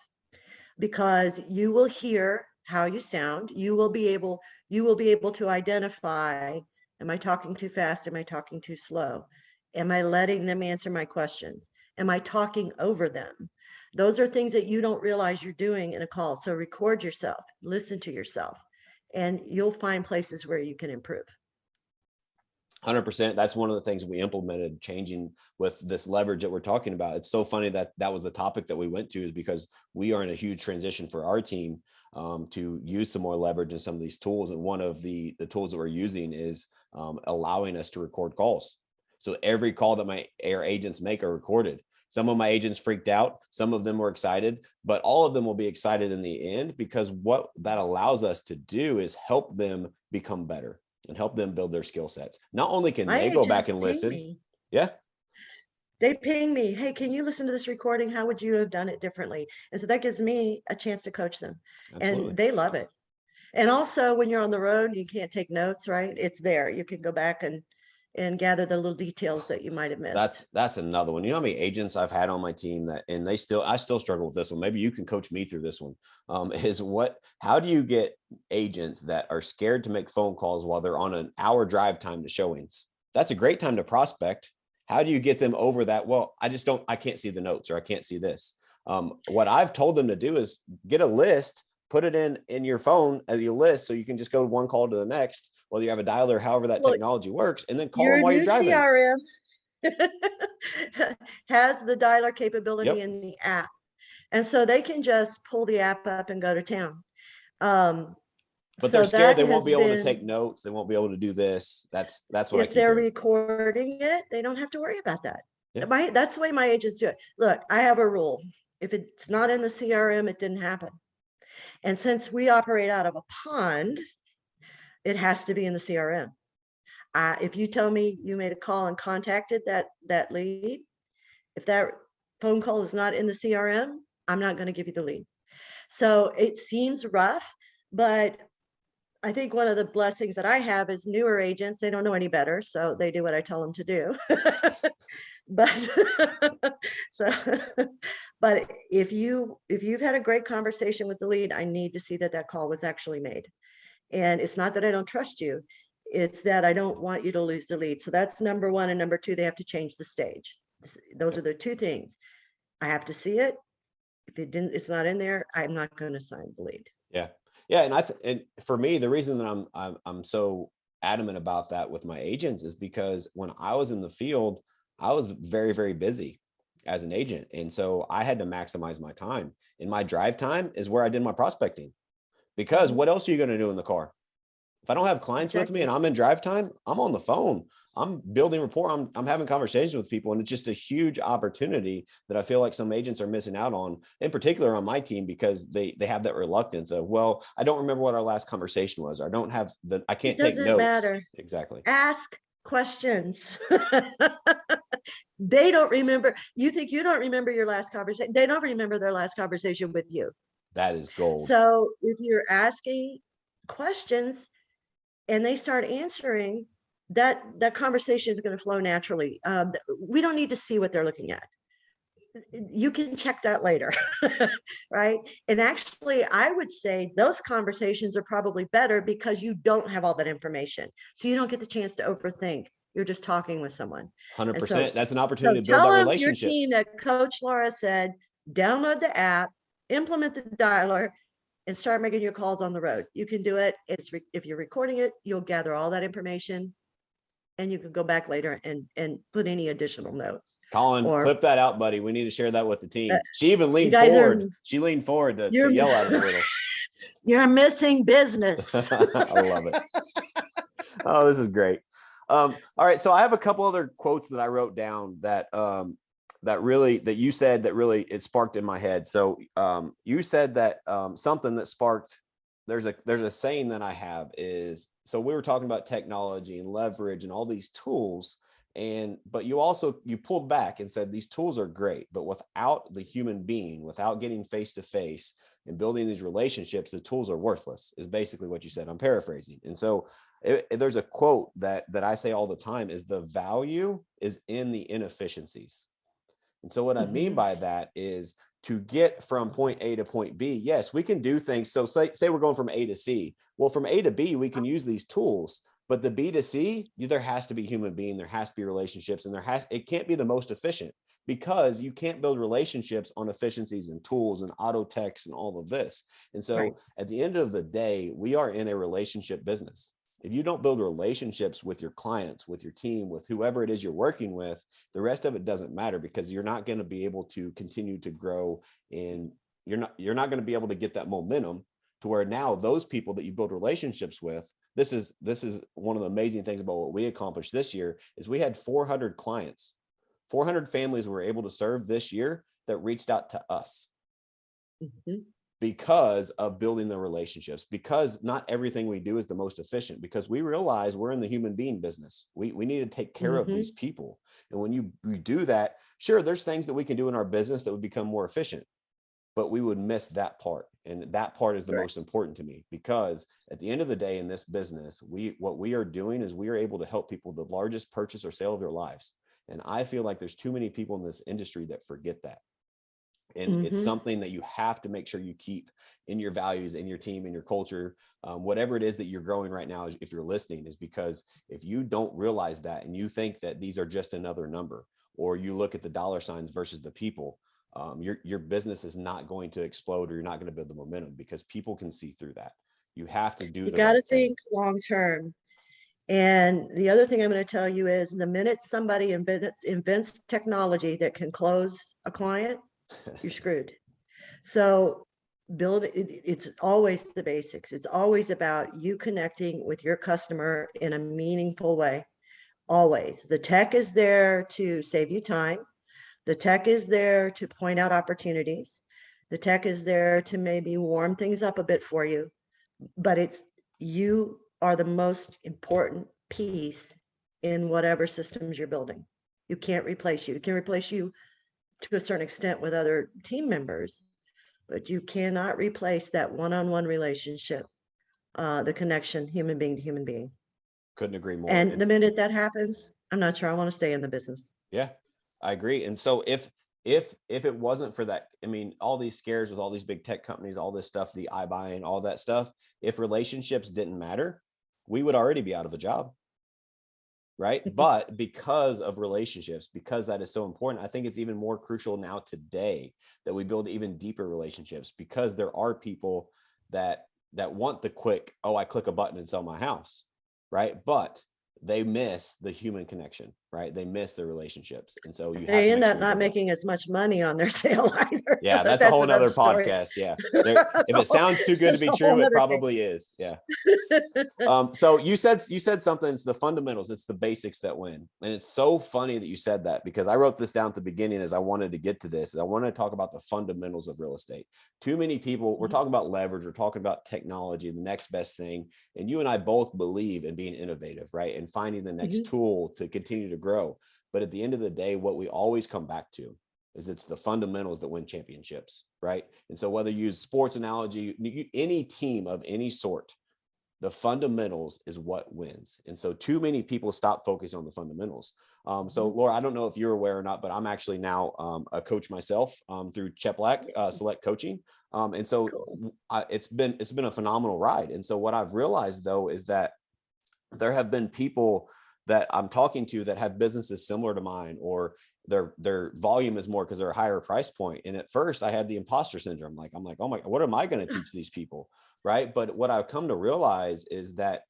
because you will hear how you sound. You will be able to identify, am I talking too fast? Am I talking too slow? Am I letting them answer my questions? Am I talking over them? Those are things that you don't realize you're doing in a call. So record yourself, listen to yourself, and you'll find places where you can improve. 100%. That's one of the things we implemented, changing with this leverage that we're talking about. It's so funny that that was the topic that we went to, is because we are in a huge transition for our team to use some more leverage in some of these tools. And one of the tools that we're using is allowing us to record calls. So every call that our agents make are recorded. Some of my agents freaked out. Some of them were excited, but all of them will be excited in the end, because what that allows us to do is help them become better and help them build their skill sets. Not only can they go back and listen. Yeah. They ping me, hey, can you listen to this recording? How would you have done it differently? And so that gives me a chance to coach them. Absolutely. And they love it. And also when you're on the road, you can't take notes, right? It's there. You can go back and gather the little details that you might have missed. That's another one. You know how many agents I've had on my team and I still struggle with this one. Maybe you can coach me through this one. How do you get agents that are scared to make phone calls while they're on an hour drive time to showings? That's a great time to prospect. How do you get them over that? Well, I can't see the notes, or I can't see this. What I've told them to do is get a list, put it in your phone as your list, so you can just go one call to the next, whether you have a dialer, however that technology works, and then call them while you're driving. CRM has the dialer capability in the app. And so they can just pull the app up and go to town. But they're scared they won't be able to take notes. They won't be able to do this. That's what if they're recording it, they don't have to worry about that. Yeah. That's the way my agents do it. Look, I have a rule. If it's not in the CRM, it didn't happen. And since we operate out of a pond, it has to be in the CRM. If you tell me you made a call and contacted that lead, if that phone call is not in the CRM, I'm not going to give you the lead. So it seems rough, but I think one of the blessings that I have is newer agents, they don't know any better, so they do what I tell them to do. But if you've had a great conversation with the lead, I need to see that call was actually made. And it's not that I don't trust you, it's that I don't want you to lose the lead. So that's number one. And number two, they have to change the stage. Those are the two things. I have to see it. If it's not in there, I'm not going to sign the lead. Yeah. Yeah. And for me, the reason that I'm so adamant about that with my agents is because when I was in the field, I was very, very busy as an agent. And so I had to maximize my time. And my drive time is where I did my prospecting, because what else are you going to do in the car? If I don't have clients with me and I'm in drive time, I'm on the phone. I'm building rapport. I'm having conversations with people. And it's just a huge opportunity that I feel like some agents are missing out on, in particular on my team, because they have that reluctance of, well, I don't remember what our last conversation was. Or I can't take notes. It doesn't matter. Exactly. Ask questions. They don't remember. You think you don't remember your last conversation. They don't remember their last conversation with you. That is gold. So if you're asking questions and they start answering, that conversation is going to flow naturally. We don't need to see what they're looking at. You can check that later, right? And actually, I would say those conversations are probably better because you don't have all that information. So you don't get the chance to overthink. You're just talking with someone. 100%. So, that's an opportunity to build that relationship. Your team that Coach Laura said, download the app, implement the dialer, and start making your calls on the road. You can do it. If you're recording it, you'll gather all that information, and you can go back later and put any additional notes. Colin, clip that out, buddy. We need to share that with the team. She even leaned forward. She leaned forward to yell at it a little. You're missing business. I love it. Oh, this is great. All right. So I have a couple other quotes that I wrote down that you said that really it sparked in my head. So you said that something that sparked there's a saying that I have is, so we were talking about technology and leverage and all these tools, but you pulled back and said these tools are great, but without the human being, without getting face to face and building these relationships, the tools are worthless, is basically what you said. I'm paraphrasing. And so there's a quote that I say all the time is, the value is in the inefficiencies. And so what I mean by that is, to get from point A to point B, yes, we can do things. So say we're going from A to C. Well, from A to B, we can use these tools, but the B to C, there has to be human being, there has to be relationships, and it can't be the most efficient, because you can't build relationships on efficiencies and tools and auto text and all of this. And so at the end of the day, we are in a relationship business. If you don't build relationships with your clients, with your team, with whoever it is you're working with, the rest of it doesn't matter, because you're not going to be able to continue to grow, and you're not going to be able to get that momentum to where now those people that you build relationships with, this is one of the amazing things about what we accomplished this year, is we had 400 clients, 400 families we were able to serve this year that reached out to us. Because of building the relationships, because not everything we do is the most efficient, because we realize we're in the human being business. We need to take care of these people. And when you do that, sure, there's things that we can do in our business that would become more efficient, but we would miss that part. And that part is the most important to me, because at the end of the day in this business, what we are doing is we are able to help people the largest purchase or sale of their lives. And I feel like there's too many people in this industry that forget that. And it's something that you have to make sure you keep in your values, in your team, in your culture, whatever it is that you're growing right now, if you're listening, is because if you don't realize that, and you think that these are just another number, or you look at the dollar signs versus the people, your business is not going to explode, or you're not going to build the momentum, because people can see through that. You have to do the right thing. You got to think long term. And the other thing I'm going to tell you is, the minute somebody invents technology that can close a client, you're screwed. So it's always the basics. It's always about you connecting with your customer in a meaningful way. Always. The tech is there to save you time. The tech is there to point out opportunities. The tech is there to maybe warm things up a bit for you. But you are the most important piece in whatever systems you're building. You can't replace you. You can replace you to a certain extent with other team members, but you cannot replace that one-on-one relationship, the connection, human being to human being. Couldn't agree more. And the minute that happens, I'm not sure I want to stay in the business. Yeah, I agree. And so if it wasn't for that, I mean, all these scares with all these big tech companies, all this stuff, the iBuying, all that stuff, if relationships didn't matter, we would already be out of a job. Right. But because of relationships, because that is so important, I think it's even more crucial now today that we build even deeper relationships, because there are people that want the quick, oh, I click a button and sell my house. Right. But they miss the human connection, right? They miss their relationships. And so they end up not making as much money on their sale either. Yeah, that's a whole nother podcast. Yeah. If it sounds too good to be true, it probably is. Yeah. So you said something, it's the fundamentals, it's the basics that win. And it's so funny that you said that, because I wrote this down at the beginning as I wanted to get to this. I want to talk about the fundamentals of real estate. Too many people, we're talking about leverage, we're talking about technology, the next best thing. And you and I both believe in being innovative, right? And finding the next tool to continue to grow. But at the end of the day, what we always come back to is it's the fundamentals that win championships, right? And so whether you use sports analogy, any team of any sort, the fundamentals is what wins. And so too many people stop focusing on the fundamentals. So Laura, I don't know if you're aware or not, but I'm actually now a coach myself through Cheplack Select Coaching. And so it's been a phenomenal ride. And so what I've realized though, is that there have been people that I'm talking to that have businesses similar to mine, or their volume is more because they're a higher price point. And at first I had the imposter syndrome. I'm like, oh my, what am I going to teach these people? Right. But what I've come to realize is that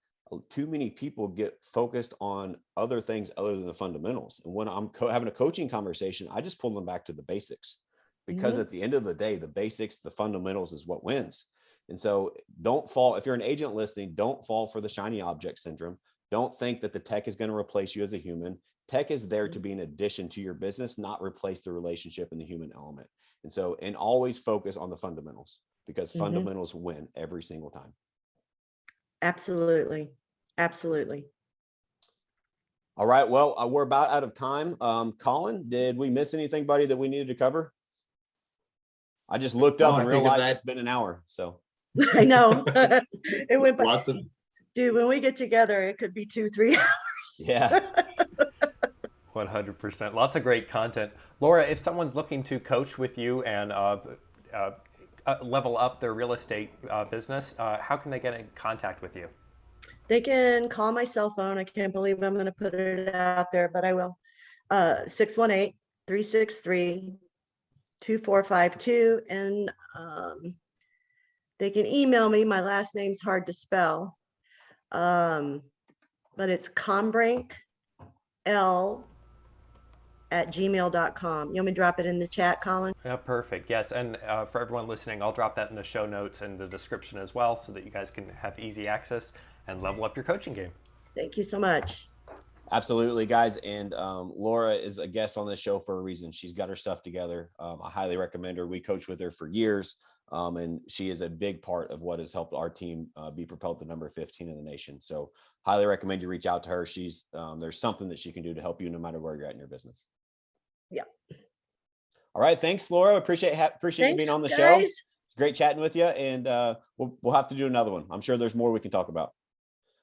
too many people get focused on other things other than the fundamentals. And when I'm having a coaching conversation, I just pull them back to the basics, because at the end of the day, the basics, the fundamentals is what wins. And so don't fall, if you're an agent listening, don't fall for the shiny object syndrome. Don't think that the tech is going to replace you as a human. Tech is there to be an addition to your business, not replace the relationship and the human element. And so, and always focus on the fundamentals, because fundamentals win every single time. Absolutely. Absolutely. All right. Well, we're about out of time. Colin, did we miss anything, buddy, that we needed to cover? I just looked up and realized it's been an hour. So I know. It went by. Lots of. Dude, when we get together, it could be 2-3 hours. Yeah. 100%. Lots of great content. Laura, if someone's looking to coach with you and level up their real estate business, how can they get in contact with you? They can call my cell phone. I can't believe I'm going to put it out there, but I will. 618-363-2452. And they can email me. My last name's hard to spell. But it's kombrinkl@gmail.com. You want me to drop it in the chat, Colin? Yeah, perfect. Yes, and for everyone listening, I'll drop that in the show notes and the description as well so that you guys can have easy access and level up your coaching game. Thank you so much. Absolutely, guys. And Laura is a guest on this show for a reason. She's got her stuff together. I highly recommend her. We coached with her for years, and she is a big part of what has helped our team be propelled to number 15 in the nation. So highly recommend you reach out to her. She's there's something that she can do to help you no matter where you're at in your business. Yeah. All right. Thanks, Laura. Appreciate you being on the show. It's great chatting with you. And we'll have to do another one. I'm sure there's more we can talk about.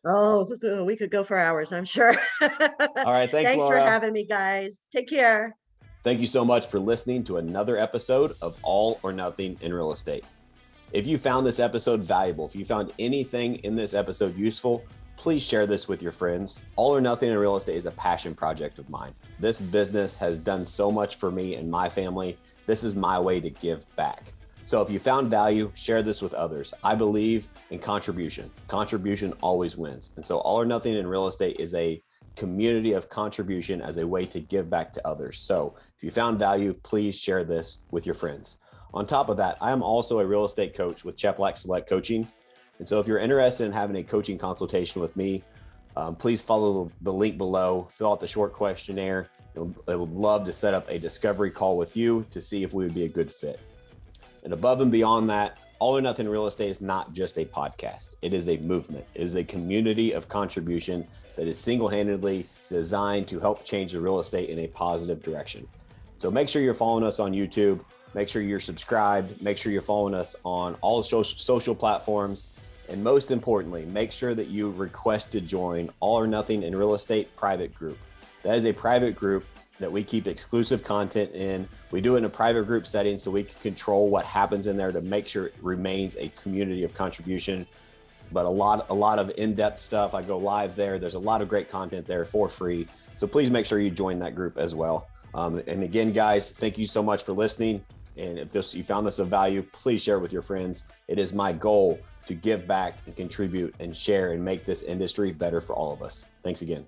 Oh, we could go for hours, I'm sure. All right. Thanks, Laura. For having me, guys. Take care. Thank you so much for listening to another episode of All or Nothing in Real Estate. If you found this episode valuable, if you found anything in this episode useful, please share this with your friends. All or Nothing in Real Estate is a passion project of mine. This business has done so much for me and my family. This is my way to give back. So if you found value, share this with others. I believe in contribution. Contribution always wins. And so All or Nothing in Real Estate is a community of contribution as a way to give back to others. So if you found value, please share this with your friends. On top of that, I am also a real estate coach with Cheplack Select Coaching. And so if you're interested in having a coaching consultation with me, please follow the link below, fill out the short questionnaire. I would love to set up a discovery call with you to see if we would be a good fit. And above and beyond that, All or Nothing Real Estate is not just a podcast. It is a movement. It is a community of contribution that is single-handedly designed to help change the real estate in a positive direction. So make sure you're following us on YouTube. Make sure you're subscribed. Make sure you're following us on all social platforms. And most importantly, make sure that you request to join All or Nothing in Real Estate private group. That is a private group that we keep exclusive content in. We do it in a private group setting so we can control what happens in there to make sure it remains a community of contribution. But a lot of in-depth stuff. I go live there. There's a lot of great content there for free. So please make sure you join that group as well. And again, guys, thank you so much for listening. And if you found this of value, please share it with your friends. It is my goal to give back and contribute and share and make this industry better for all of us. Thanks again.